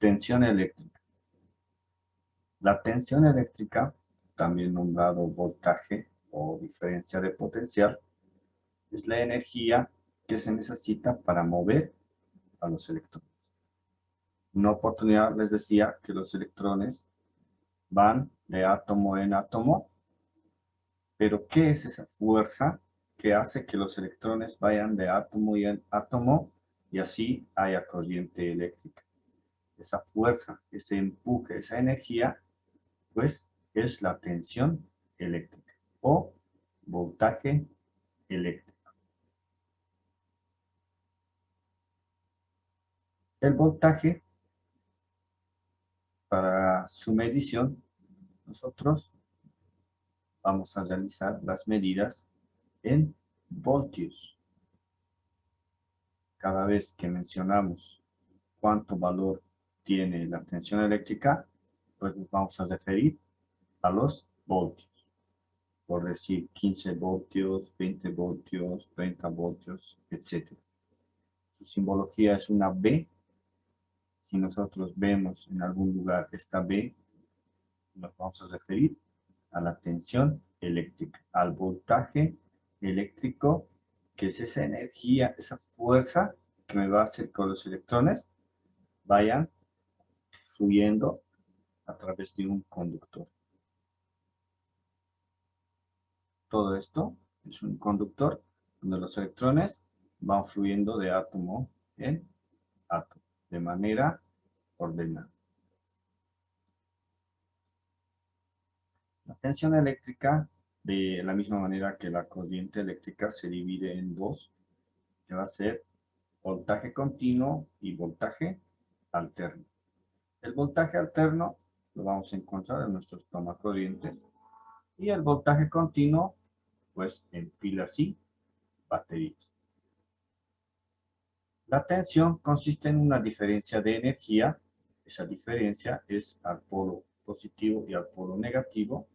Tensión eléctrica. La tensión eléctrica, también nombrado voltaje o diferencia de potencial, es la energía que se necesita para mover a los electrones. Una oportunidad les decía que los electrones van de átomo en átomo, pero ¿qué es esa fuerza que hace que los electrones vayan de átomo en átomo y así haya corriente eléctrica? Esa fuerza, ese empuje, esa energía, pues es la tensión eléctrica o voltaje eléctrico. El voltaje, para su medición, nosotros vamos a realizar las medidas en voltios. Cada vez que mencionamos cuánto valor tiene la tensión eléctrica, pues nos vamos a referir a los voltios. Por decir 15 voltios, 20 voltios, 30 voltios, etc. Su simbología es una B. Si nosotros vemos en algún lugar esta B, nos vamos a referir a la tensión eléctrica, al voltaje eléctrico, que es esa energía, esa fuerza que me va a hacer que los electrones vayan fluyendo a través de un conductor. Todo esto es un conductor donde los electrones van fluyendo de átomo en átomo, de manera ordenada. La tensión eléctrica, de la misma manera que la corriente eléctrica, se divide en dos, que va a ser voltaje continuo y voltaje alterno. El voltaje alterno lo vamos a encontrar en nuestros tomacorrientes y el voltaje continuo, pues en pilas y baterías. La tensión consiste en una diferencia de energía. Esa diferencia es al polo positivo y al polo negativo,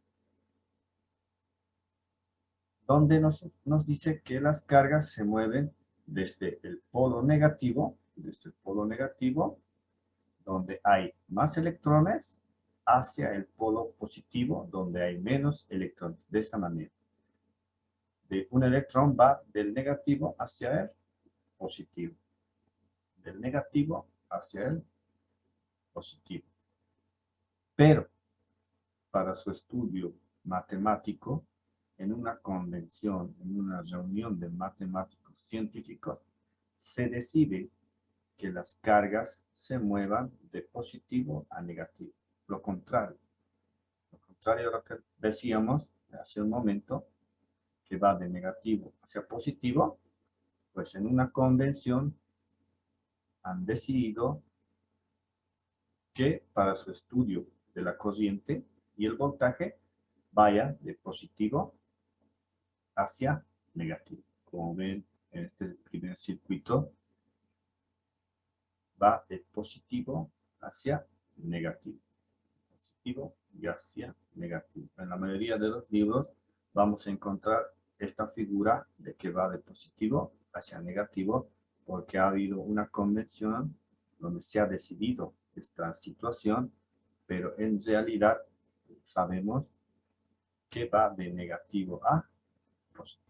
donde nos dice que las cargas se mueven desde el polo negativo, donde hay más electrones, hacia el polo positivo, donde hay menos electrones. De esta manera. Un electrón va del negativo hacia el positivo. Del negativo hacia el positivo. Pero, para su estudio matemático, en una convención, en una reunión de matemáticos científicos, se decide que las cargas se muevan de positivo a negativo. Lo contrario a lo que decíamos hace un momento, que va de negativo hacia positivo, pues en una convención han decidido que para su estudio de la corriente y el voltaje vaya de positivo hacia negativo. Como ven, en este primer circuito va de positivo hacia negativo. Positivo y hacia negativo. En la mayoría de los libros vamos a encontrar esta figura de que va de positivo hacia negativo, porque ha habido una convención donde se ha decidido esta situación, pero en realidad sabemos que va de negativo a positivo.